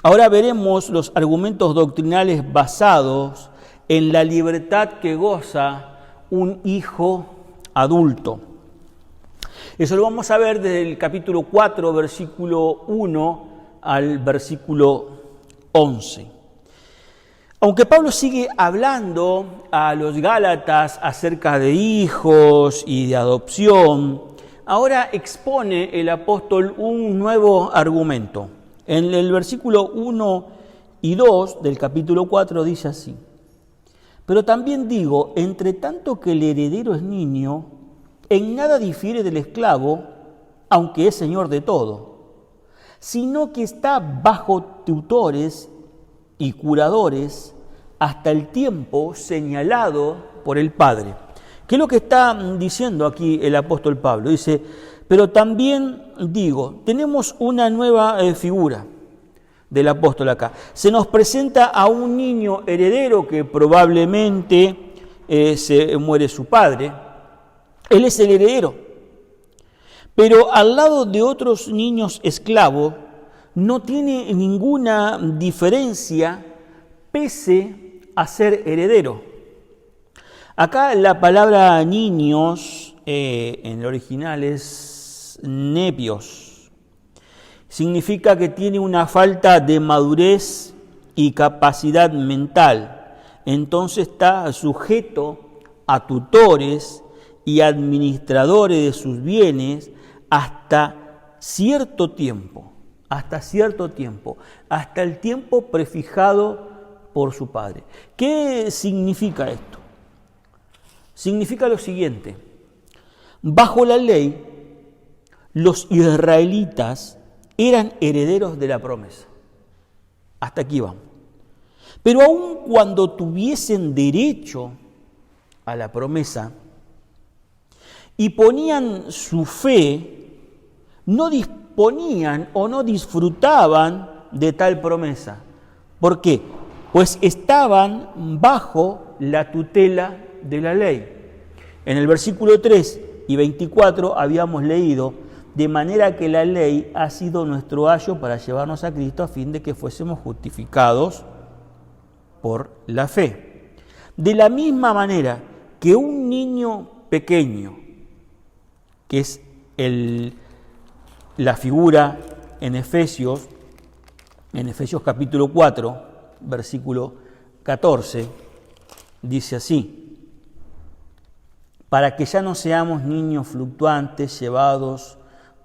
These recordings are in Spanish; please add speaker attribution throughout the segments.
Speaker 1: Ahora veremos los argumentos doctrinales basados en la libertad que goza un hijo adulto. Eso lo vamos a ver desde el capítulo 4, versículo 1 al versículo 11. Aunque Pablo sigue hablando a los Gálatas acerca de hijos y de adopción, ahora expone el apóstol un nuevo argumento. En el versículo 1 y 2 del capítulo 4 dice así: pero también digo, entre tanto que el heredero es niño, en nada difiere del esclavo, aunque es señor de todo, sino que está bajo tutores y curadores hasta el tiempo señalado por el Padre. ¿Qué es lo que está diciendo aquí el apóstol Pablo? Dice, pero también digo, tenemos una nueva figura del apóstol acá. Se nos presenta a un niño heredero que probablemente se muere su padre. Él es el heredero. Pero al lado de otros niños esclavos no tiene ninguna diferencia pese a ser heredero. Acá la palabra niños en el original es nepios. Significa que tiene una falta de madurez y capacidad mental. Entonces está sujeto a tutores y administradores de sus bienes hasta cierto tiempo, hasta el tiempo prefijado por su padre. ¿Qué significa esto? Significa lo siguiente: bajo la ley, los israelitas eran herederos de la promesa. Hasta aquí vamos. Pero aun cuando tuviesen derecho a la promesa y ponían su fe, no disponían o no disfrutaban de tal promesa. ¿Por qué? Pues estaban bajo la tutela de la ley. En el versículo 3 y 24 habíamos leído: de manera que la ley ha sido nuestro ayo para llevarnos a Cristo a fin de que fuésemos justificados por la fe. De la misma manera que un niño pequeño, que es la figura en Efesios capítulo 4, versículo 14, dice así: para que ya no seamos niños fluctuantes, llevados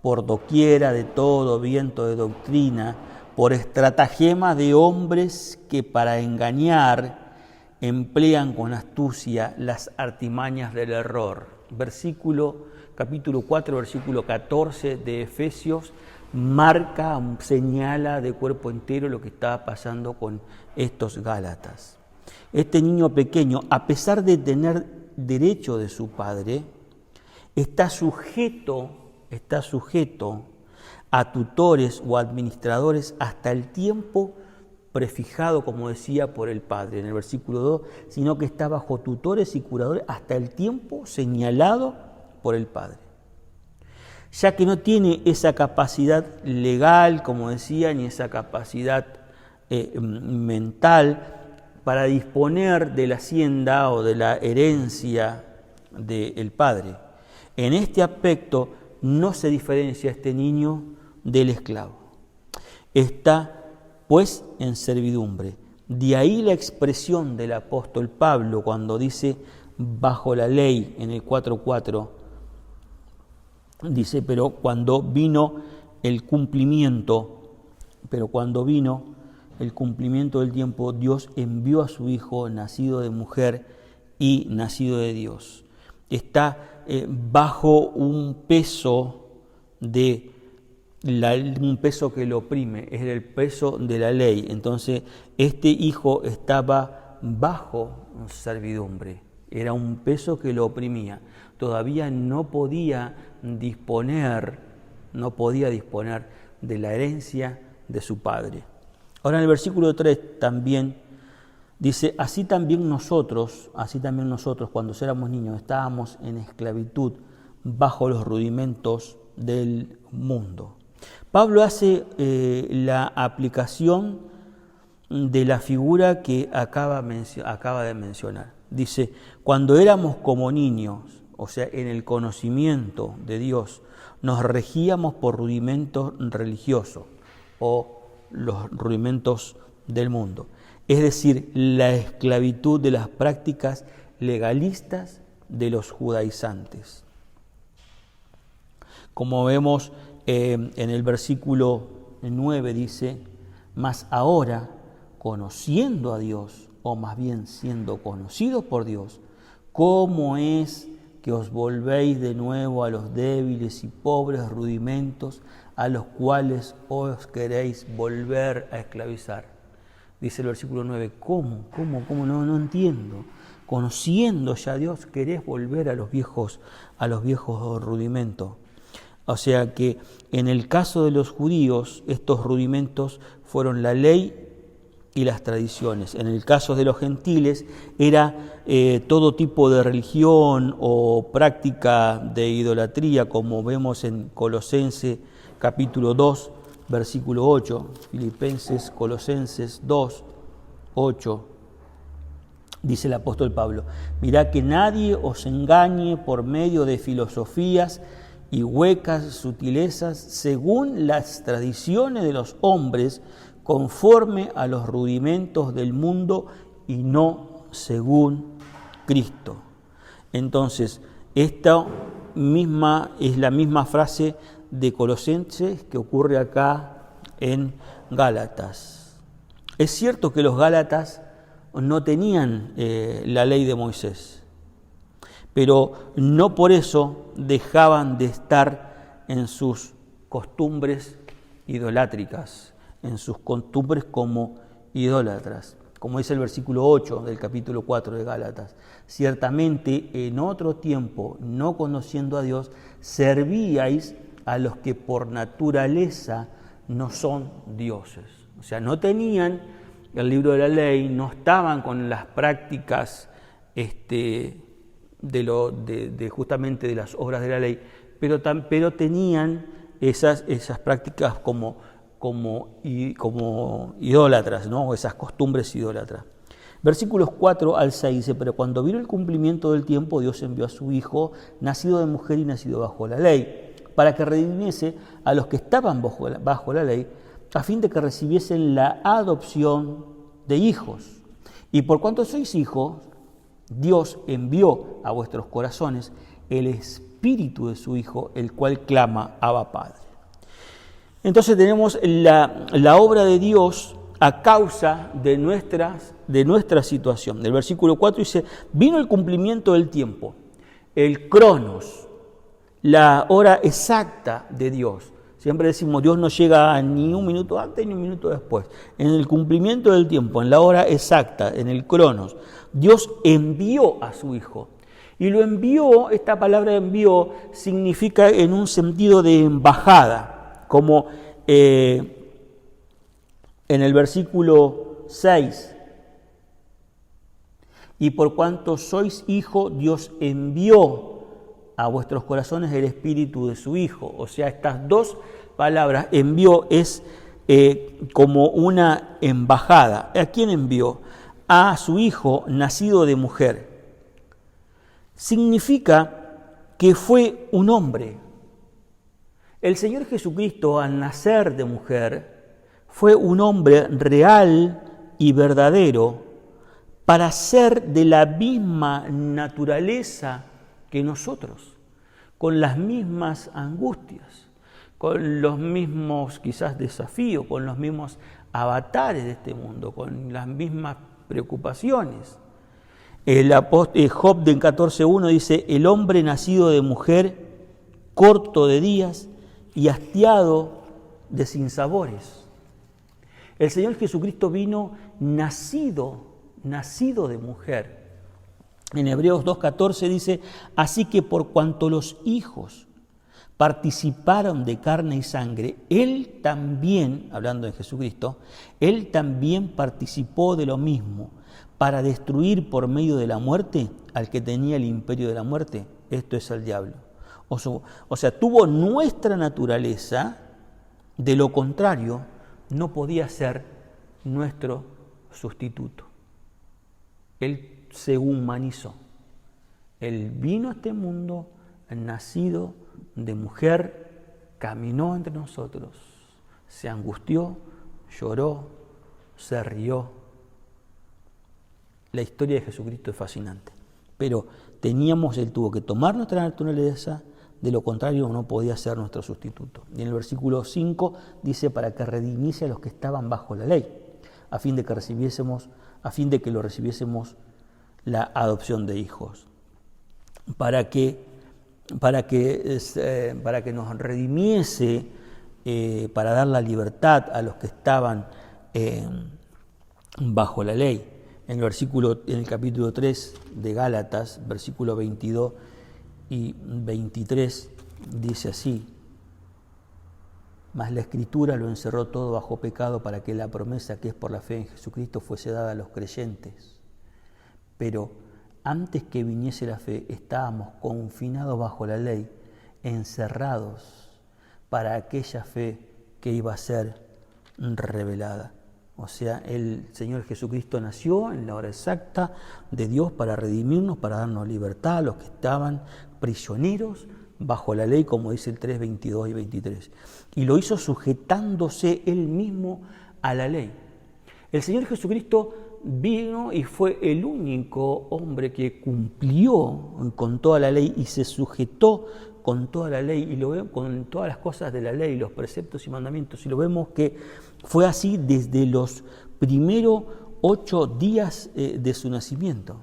Speaker 1: por doquiera de todo viento de doctrina, por estratagema de hombres que para engañar emplean con astucia las artimañas del error. Capítulo 4, versículo 14 de Efesios marca, señala de cuerpo entero lo que estaba pasando con estos Gálatas. Este niño pequeño, a pesar de tener derecho de su padre, está sujeto a tutores o administradores hasta el tiempo prefijado, como decía, por el Padre en el versículo 2, sino que está bajo tutores y curadores hasta el tiempo señalado por el Padre. Ya que no tiene esa capacidad legal, como decía, ni esa capacidad mental para disponer de la hacienda o de la herencia del Padre. En este aspecto no se diferencia este niño del esclavo. Está, pues, en servidumbre. De ahí la expresión del apóstol Pablo cuando dice bajo la ley en el 4:4, dice, pero cuando vino el cumplimiento del tiempo, Dios envió a su Hijo, nacido de mujer y nacido de Dios. Está bajo un peso un peso que lo oprime, es el peso de la ley. Entonces, este hijo estaba bajo servidumbre, era un peso que lo oprimía. Todavía no podía disponer de la herencia de su padre. Ahora en el versículo 3 también dice, así también nosotros, cuando éramos niños, estábamos en esclavitud bajo los rudimentos del mundo. Pablo hace la aplicación de la figura que acaba de mencionar. Dice, cuando éramos como niños, o sea, en el conocimiento de Dios, nos regíamos por rudimentos religiosos o los rudimentos del mundo. Es decir, la esclavitud de las prácticas legalistas de los judaizantes. Como vemos en el versículo 9 dice, mas ahora, conociendo a Dios, o más bien siendo conocidos por Dios, ¿cómo es que os volvéis de nuevo a los débiles y pobres rudimentos a los cuales os queréis volver a esclavizar? Dice el versículo 9, ¿cómo? No entiendo. Conociendo ya a Dios, querés volver a los viejos rudimentos. O sea que en el caso de los judíos, estos rudimentos fueron la ley y las tradiciones. En el caso de los gentiles era todo tipo de religión o práctica de idolatría, como vemos en Colosenses capítulo 2, versículo 8, Filipenses, Colosenses 2, 8, dice el apóstol Pablo, mirad que nadie os engañe por medio de filosofías y huecas sutilezas según las tradiciones de los hombres, conforme a los rudimentos del mundo y no según Cristo. Entonces, esta misma es la misma frase de Colosenses que ocurre acá en Gálatas. Es cierto que los Gálatas no tenían la ley de Moisés, pero no por eso dejaban de estar en sus costumbres idolátricas, en sus costumbres como idólatras. Como dice el versículo 8 del capítulo 4 de Gálatas, ciertamente en otro tiempo, no conociendo a Dios, servíais a los que por naturaleza no son dioses. O sea, no tenían el libro de la ley, no estaban con las prácticas justamente de las obras de la ley, pero tenían esas prácticas como idólatras, ¿no? Esas costumbres idólatras. Versículos 4 al 6 dice, pero cuando vino el cumplimiento del tiempo, Dios envió a su Hijo, nacido de mujer y nacido bajo la ley, para que redimiese a los que estaban bajo la ley, a fin de que recibiesen la adopción de hijos. Y por cuanto sois hijos, Dios envió a vuestros corazones el Espíritu de su Hijo, el cual clama, Abba Padre. Entonces tenemos la obra de Dios a causa de nuestra situación. El versículo 4 dice, vino el cumplimiento del tiempo, el cronos, la hora exacta de Dios. Siempre decimos, Dios no llega ni un minuto antes ni un minuto después. En el cumplimiento del tiempo, en la hora exacta, en el cronos, Dios envió a su Hijo. Y lo envió, esta palabra envió, significa en un sentido de embajada. Como en el versículo 6, y por cuanto sois hijo, Dios envió a vuestros corazones el Espíritu de su Hijo. O sea, estas dos palabras, envió, es como una embajada. ¿A quién envió? A su Hijo nacido de mujer. Significa que fue un hombre. El Señor Jesucristo, al nacer de mujer, fue un hombre real y verdadero para ser de la misma naturaleza que nosotros, con las mismas angustias, con los mismos quizás desafíos, con los mismos avatares de este mundo, con las mismas preocupaciones. El apóstol Job del 14:1 dice, el hombre nacido de mujer, corto de días y hastiado de sinsabores. El Señor Jesucristo vino nacido de mujer. En Hebreos 2:14 dice, así que por cuanto los hijos participaron de carne y sangre, Él también, hablando de Jesucristo, Él también participó de lo mismo, para destruir por medio de la muerte al que tenía el imperio de la muerte, esto es el diablo. O sea, tuvo nuestra naturaleza De lo contrario, no podía ser nuestro sustituto. Él se humanizó. Él vino a este mundo nacido de mujer, caminó entre nosotros, se angustió, lloró, se rió. La historia de Jesucristo es fascinante, pero Él tuvo que tomar nuestra naturaleza, de lo contrario no podía ser nuestro sustituto. Y en el versículo 5 dice, para que redimiese a los que estaban bajo la ley, a fin de que lo recibiésemos la adopción de hijos, para que nos redimiese, para dar la libertad a los que estaban bajo la ley. En el capítulo 3 de Gálatas, versículo 22 y 23, dice así: mas la Escritura lo encerró todo bajo pecado para que la promesa que es por la fe en Jesucristo fuese dada a los creyentes. Pero antes que viniese la fe, estábamos confinados bajo la ley, encerrados para aquella fe que iba a ser revelada. O sea, el Señor Jesucristo nació en la hora exacta de Dios para redimirnos, para darnos libertad a los que estaban prisioneros bajo la ley, como dice el 3, 22 y 23. Y lo hizo sujetándose Él mismo a la ley. El Señor Jesucristo vino y fue el único hombre que cumplió con toda la ley y se sujetó con toda la ley, y lo vemos con todas las cosas de la ley, los preceptos y mandamientos, y lo vemos que fue así desde los primeros 8 días de su nacimiento.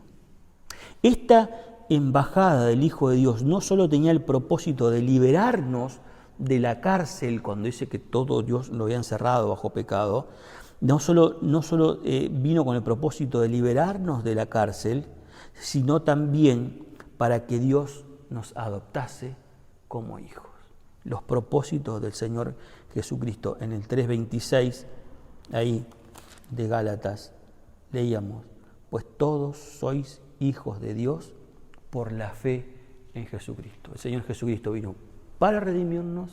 Speaker 1: Esta embajada del Hijo de Dios no solo tenía el propósito de liberarnos de la cárcel, cuando dice que todo Dios lo había encerrado bajo pecado, no solo vino con el propósito de liberarnos de la cárcel, sino también para que Dios nos adoptase como hijos. Los propósitos del Señor Jesucristo. En el 3:26, ahí de Gálatas, leíamos: pues todos sois hijos de Dios por la fe en Jesucristo. El Señor Jesucristo vino para redimirnos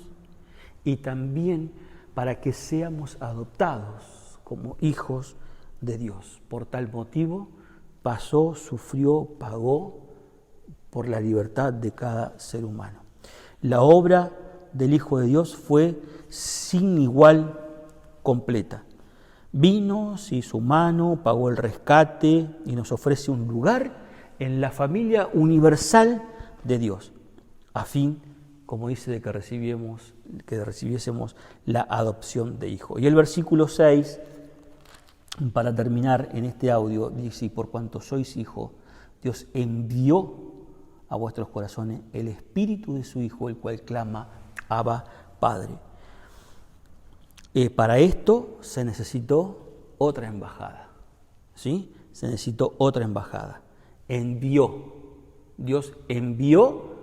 Speaker 1: y también para que seamos adoptados como hijos de Dios. Por tal motivo pasó, sufrió, pagó por la libertad de cada ser humano. La obra del Hijo de Dios fue sin igual completa. Vino, se hizo humano, pagó el rescate y nos ofrece un lugar en la familia universal de Dios, a fin, como dice, de que recibiésemos la adopción de hijo. Y el versículo 6, para terminar en este audio, dice: y por cuanto sois hijos, Dios envió a vuestros corazones el Espíritu de su Hijo, el cual clama: Abba, Padre. Para esto se necesitó otra embajada, ¿sí? Se necesitó otra embajada. Dios envió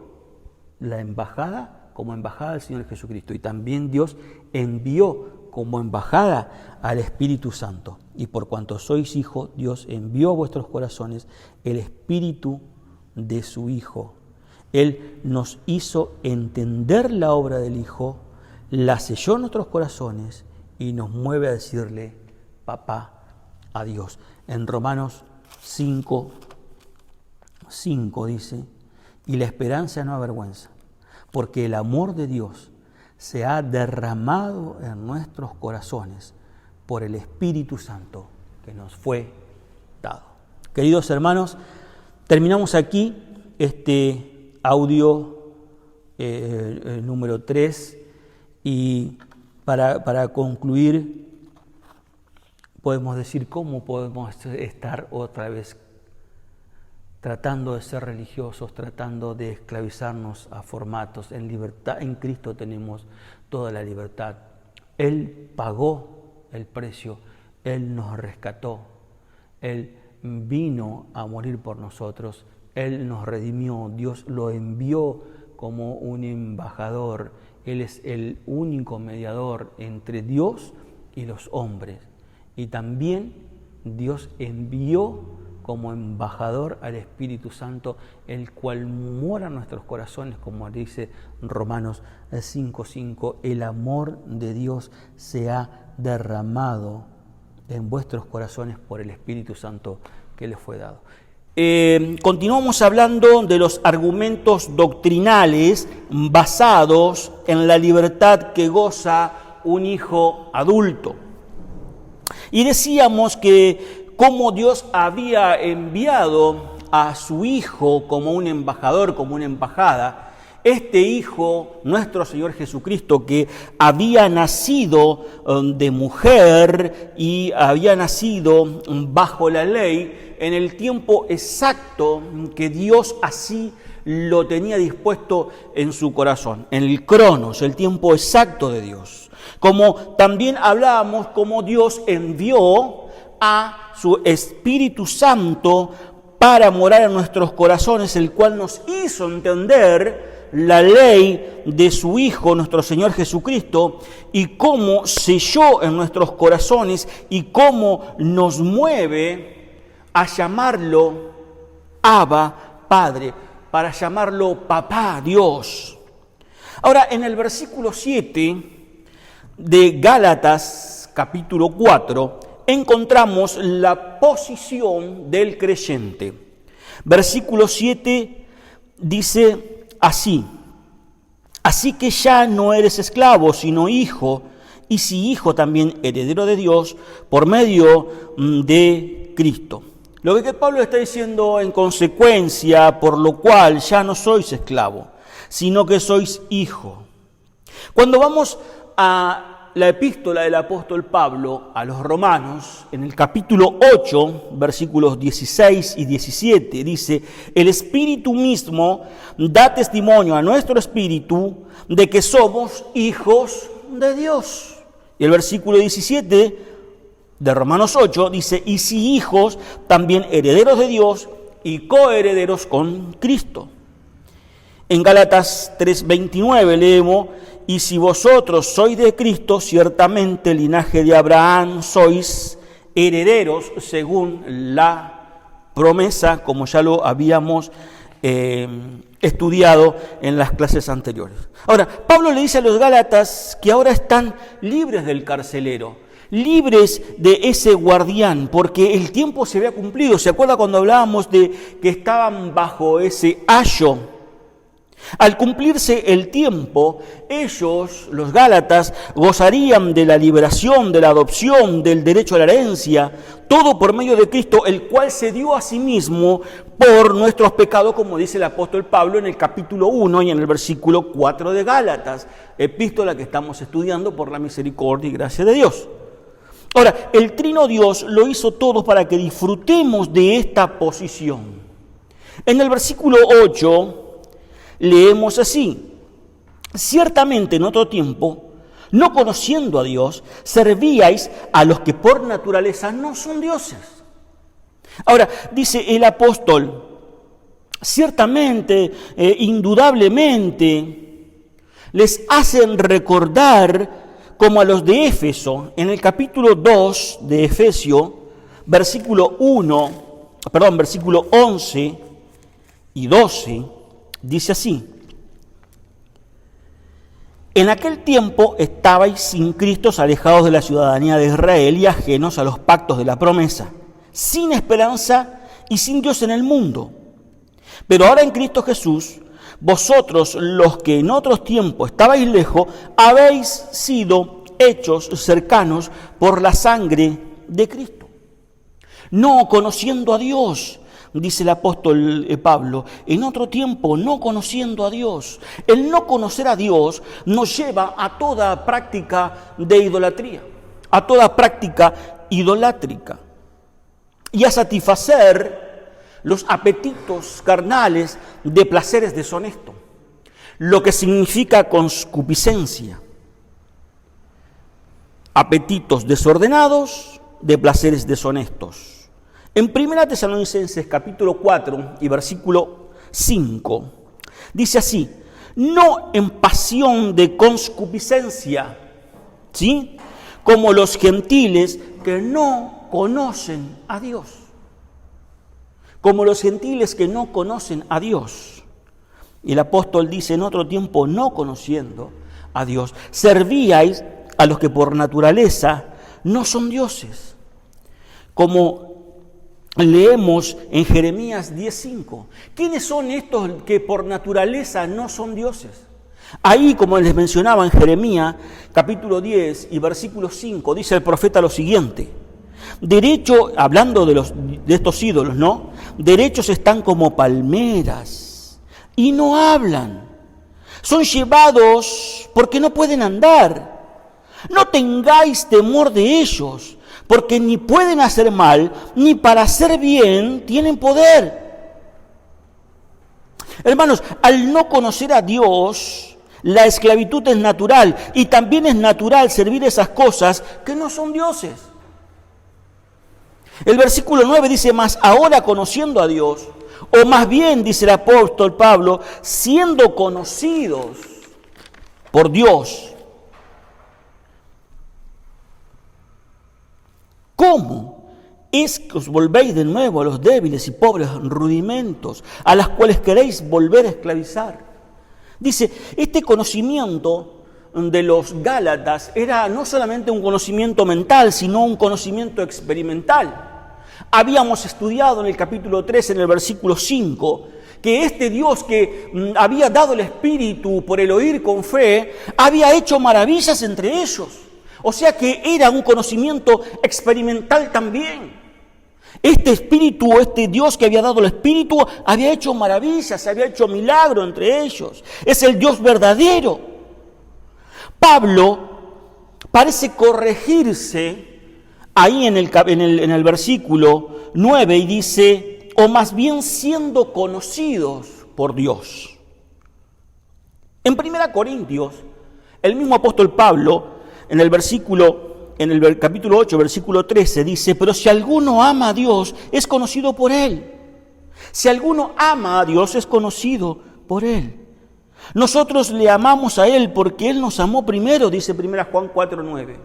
Speaker 1: la embajada como embajada del Señor Jesucristo, y también Dios envió como embajada al Espíritu Santo. Y por cuanto sois hijos, Dios envió a vuestros corazones el Espíritu de su Hijo. Él nos hizo entender la obra del Hijo, la selló en nuestros corazones y nos mueve a decirle papá a Dios. En Romanos 5:5 dice: y la esperanza no avergüenza, porque el amor de Dios se ha derramado en nuestros corazones por el Espíritu Santo que nos fue dado. Queridos hermanos, terminamos aquí este audio número 3, y para concluir podemos decir cómo podemos estar otra vez tratando de ser religiosos, tratando de esclavizarnos a formatos. En libertad, en Cristo tenemos toda la libertad. Él pagó el precio, Él nos rescató, Él vino a morir por nosotros, Él nos redimió, Dios lo envió como un embajador. Él es el único mediador entre Dios y los hombres. Y también Dios envió como embajador al Espíritu Santo, el cual mora en nuestros corazones, como dice Romanos 5:5, el amor de Dios se ha derramado en vuestros corazones por el Espíritu Santo que les fue dado. Continuamos hablando de los argumentos doctrinales basados en la libertad que goza un hijo adulto. Y decíamos que como Dios había enviado a su hijo como un embajador, como una embajada, este hijo, nuestro Señor Jesucristo, que había nacido de mujer y había nacido bajo la ley, en el tiempo exacto que Dios así lo tenía dispuesto en su corazón, en el cronos, el tiempo exacto de Dios. Como también hablábamos, como Dios envió a su Espíritu Santo para morar en nuestros corazones, el cual nos hizo entender la ley de su Hijo, nuestro Señor Jesucristo, y cómo selló en nuestros corazones y cómo nos mueve a llamarlo Abba, Padre, para llamarlo Papá, Dios. Ahora, en el versículo 7 de Gálatas, capítulo 4, encontramos la posición del creyente. Versículo 7 dice así: así que ya no eres esclavo, sino hijo, y si hijo también heredero de Dios por medio de Cristo. Lo que Pablo está diciendo en consecuencia, por lo cual ya no sois esclavo, sino que sois hijo. Cuando vamos a la epístola del apóstol Pablo a los romanos, en el capítulo 8, versículos 16 y 17, dice: el Espíritu mismo da testimonio a nuestro espíritu de que somos hijos de Dios. Y el versículo 17 de Romanos 8 dice: y si hijos, también herederos de Dios y coherederos con Cristo. En Gálatas 3:29 leemos: y si vosotros sois de Cristo, ciertamente linaje de Abraham sois herederos según la promesa, como ya lo habíamos estudiado en las clases anteriores. Ahora, Pablo le dice a los Gálatas que ahora están libres del carcelero, libres de ese guardián, porque el tiempo se había cumplido. ¿Se acuerda cuando hablábamos de que estaban bajo ese ayo? Al cumplirse el tiempo, ellos, los Gálatas, gozarían de la liberación, de la adopción, del derecho a la herencia, todo por medio de Cristo, el cual se dio a sí mismo por nuestros pecados, como dice el apóstol Pablo en el capítulo 1 y en el versículo 4 de Gálatas, epístola que estamos estudiando por la misericordia y gracia de Dios. Ahora, el Trino Dios lo hizo todo para que disfrutemos de esta posición. En el versículo 8 leemos así: ciertamente en otro tiempo, no conociendo a Dios, servíais a los que por naturaleza no son dioses. Ahora, dice el apóstol, ciertamente, indudablemente, les hacen recordar como a los de Éfeso, en el capítulo 2 de Efesio, versículo 11 y 12, dice así: en aquel tiempo estabais sin Cristo, alejados de la ciudadanía de Israel y ajenos a los pactos de la promesa, sin esperanza y sin Dios en el mundo. Pero ahora en Cristo Jesús, vosotros los que en otros tiempos estabais lejos, habéis sido hechos cercanos por la sangre de Cristo. No conociendo a Dios, dice el apóstol Pablo, en otro tiempo no conociendo a Dios. El no conocer a Dios nos lleva a toda práctica de idolatría, a toda práctica idolátrica y a satisfacer los apetitos carnales de placeres deshonestos, lo que significa concupiscencia. Apetitos desordenados de placeres deshonestos. En 1 Tesalonicenses capítulo 4 y versículo 5 dice así: no en pasión de concupiscencia, ¿sí?, como los gentiles que no conocen a Dios. como los gentiles que no conocen a Dios. Y el apóstol dice, en otro tiempo, no conociendo a Dios, servíais a los que por naturaleza no son dioses. Como leemos en Jeremías 10:5. ¿Quiénes son estos que por naturaleza no son dioses? Ahí, como les mencionaba en Jeremías, capítulo 10 y versículo 5, dice el profeta lo siguiente. Derecho, hablando de estos ídolos, ¿no? Derechos están como palmeras y no hablan. Son llevados porque no pueden andar. No tengáis temor de ellos, porque ni pueden hacer mal, ni para hacer bien tienen poder. Hermanos, al no conocer a Dios, la esclavitud es natural, y también es natural servir esas cosas que no son dioses. El versículo 9 dice, mas ahora conociendo a Dios, o más bien, dice el apóstol Pablo, siendo conocidos por Dios. ¿Cómo es que os volvéis de nuevo a los débiles y pobres rudimentos, a las cuales queréis volver a esclavizar? Dice, este conocimiento de los Gálatas era no solamente un conocimiento mental, sino un conocimiento experimental. Habíamos estudiado en el capítulo 3, en el versículo 5, que este Dios que había dado el Espíritu por el oír con fe, había hecho maravillas entre ellos. O sea que era un conocimiento experimental también. Este Espíritu, este Dios que había dado el Espíritu, había hecho maravillas, había hecho milagros entre ellos. Es el Dios verdadero. Pablo parece corregirse ahí en el versículo 9 y dice, o más bien siendo conocidos por Dios. En 1 Corintios, el mismo apóstol Pablo, en el capítulo 8, versículo 13, dice, pero si alguno ama a Dios, es conocido por Él. Si alguno ama a Dios, es conocido por Él. Nosotros le amamos a Él porque Él nos amó primero, dice 1 Juan 4:9.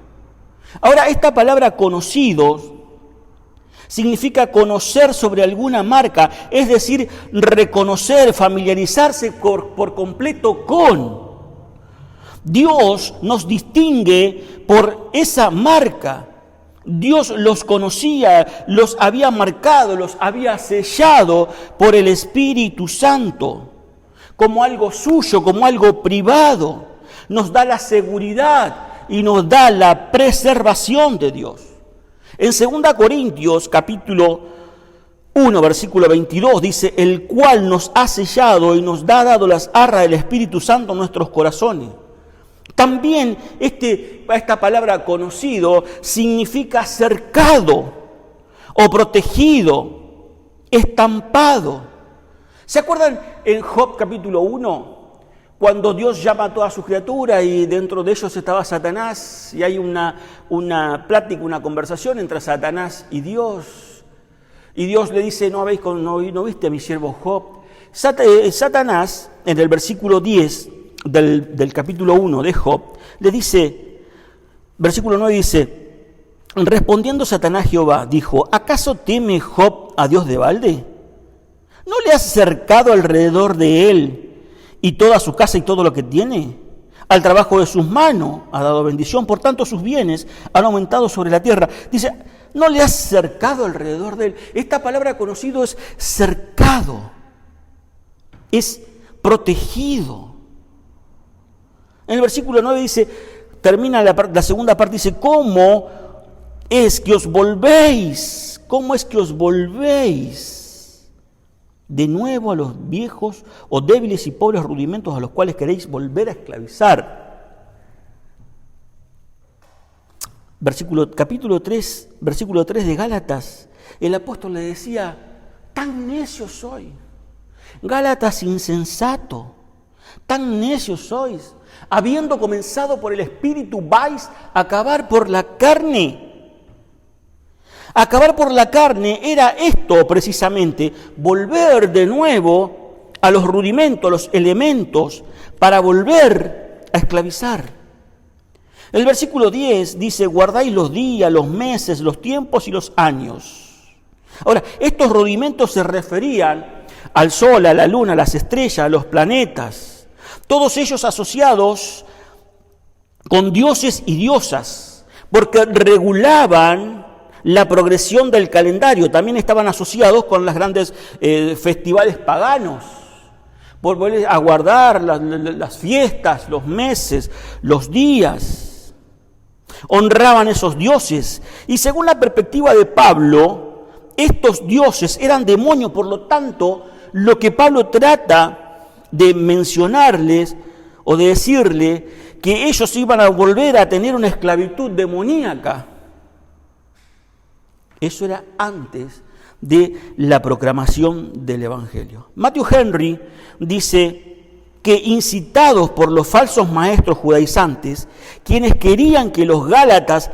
Speaker 1: Ahora, esta palabra conocidos significa conocer sobre alguna marca, es decir, reconocer, familiarizarse por completo con. Dios nos distingue por esa marca. Dios los conocía, los había marcado, los había sellado por el Espíritu Santo, como algo suyo, como algo privado. Nos da la seguridad y nos da la preservación de Dios. En 2 Corintios, capítulo 1, versículo 22, dice, el cual nos ha sellado y nos ha dado las arras del Espíritu Santo en nuestros corazones. También esta palabra conocido significa cercado o protegido, estampado. ¿Se acuerdan en Job capítulo 1? Cuando Dios llama a toda su criatura y dentro de ellos estaba Satanás y hay una plática, una conversación entre Satanás y Dios. Y Dios le dice, ¿no viste a mi siervo Job? Satanás, en el versículo 10 del capítulo 1 de Job, le dice, versículo 9 dice, respondiendo Satanás Jehová, dijo, ¿acaso teme Job a Dios de balde? ¿No le has cercado alrededor de él y toda su casa y todo lo que tiene? Al trabajo de sus manos ha dado bendición, por tanto sus bienes han aumentado sobre la tierra. Dice, ¿no le has cercado alrededor de él? Esta palabra conocido es cercado, es protegido. En el versículo 9 dice, termina la segunda parte, dice, ¿cómo es que os volvéis? ¿Cómo es que os volvéis de nuevo a los viejos o débiles y pobres rudimentos a los cuales queréis volver a esclavizar? Capítulo 3, versículo 3 de Gálatas, el apóstol le decía, tan necio soy, Gálatas insensato, tan necios sois. Habiendo comenzado por el Espíritu, vais a acabar por la carne. Acabar por la carne era esto precisamente, volver de nuevo a los rudimentos, a los elementos, para volver a esclavizar. El versículo 10 dice, guardáis los días, los meses, los tiempos y los años. Ahora, estos rudimentos se referían al sol, a la luna, a las estrellas, a los planetas, todos ellos asociados con dioses y diosas, porque regulaban la progresión del calendario. También estaban asociados con los grandes festivales paganos, por volver a guardar las fiestas, los meses, los días. Honraban esos dioses. Y según la perspectiva de Pablo, estos dioses eran demonios. Por lo tanto, lo que Pablo trata de mencionarles o de decirle que ellos iban a volver a tener una esclavitud demoníaca. Eso era antes de la proclamación del Evangelio. Matthew Henry dice que incitados por los falsos maestros judaizantes, quienes querían que los gálatas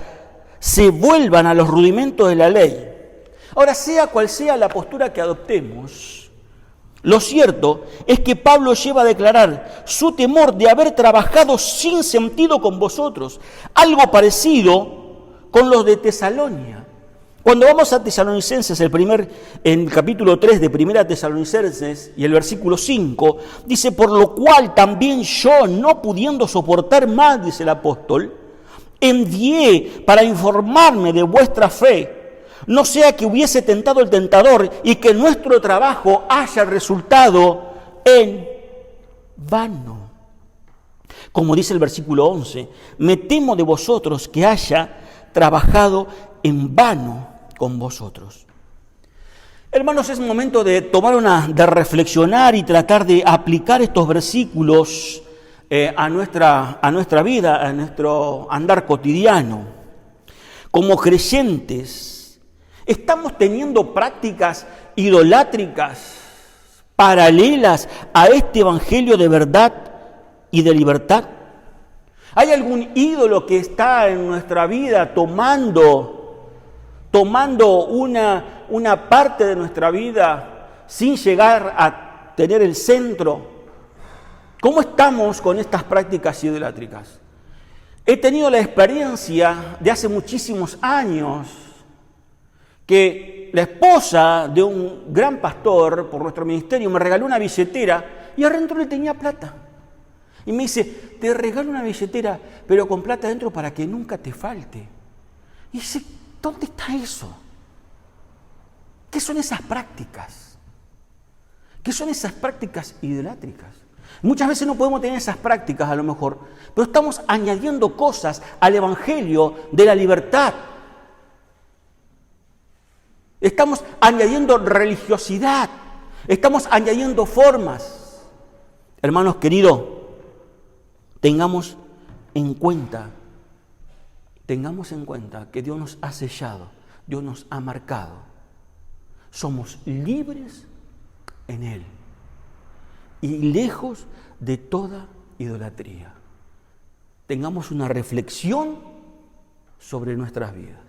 Speaker 1: se vuelvan a los rudimentos de la ley. Ahora, sea cual sea la postura que adoptemos, lo cierto es que Pablo lleva a declarar su temor de haber trabajado sin sentido con vosotros, algo parecido con los de Tesalonia. Cuando vamos a Tesalonicenses, en el capítulo 3 de Primera Tesalonicenses y el versículo 5, dice, por lo cual también yo, no pudiendo soportar más, dice el apóstol, envié para informarme de vuestra fe, no sea que hubiese tentado el tentador y que nuestro trabajo haya resultado en vano. Como dice el versículo 11, me temo de vosotros que haya trabajado en vano con vosotros. Hermanos, es momento de de reflexionar y tratar de aplicar estos versículos a nuestra vida, a nuestro andar cotidiano. Como creyentes, ¿estamos teniendo prácticas idolátricas paralelas a este evangelio de verdad y de libertad? ¿Hay algún ídolo que está en nuestra vida tomando una parte de nuestra vida sin llegar a tener el centro? ¿Cómo estamos con estas prácticas idolátricas? He tenido la experiencia de hace muchísimos años que la esposa de un gran pastor por nuestro ministerio me regaló una billetera y adentro le tenía plata. Y me dice, te regalo una billetera, pero con plata adentro para que nunca te falte. Y dice, ¿dónde está eso? ¿Qué son esas prácticas? ¿Qué son esas prácticas idolátricas? Muchas veces no podemos tener esas prácticas a lo mejor, pero estamos añadiendo cosas al evangelio de la libertad. Estamos añadiendo religiosidad, estamos añadiendo formas. Hermanos queridos, tengamos en cuenta que Dios nos ha sellado, Dios nos ha marcado. Somos libres en Él y lejos de toda idolatría. Tengamos una reflexión sobre nuestras vidas.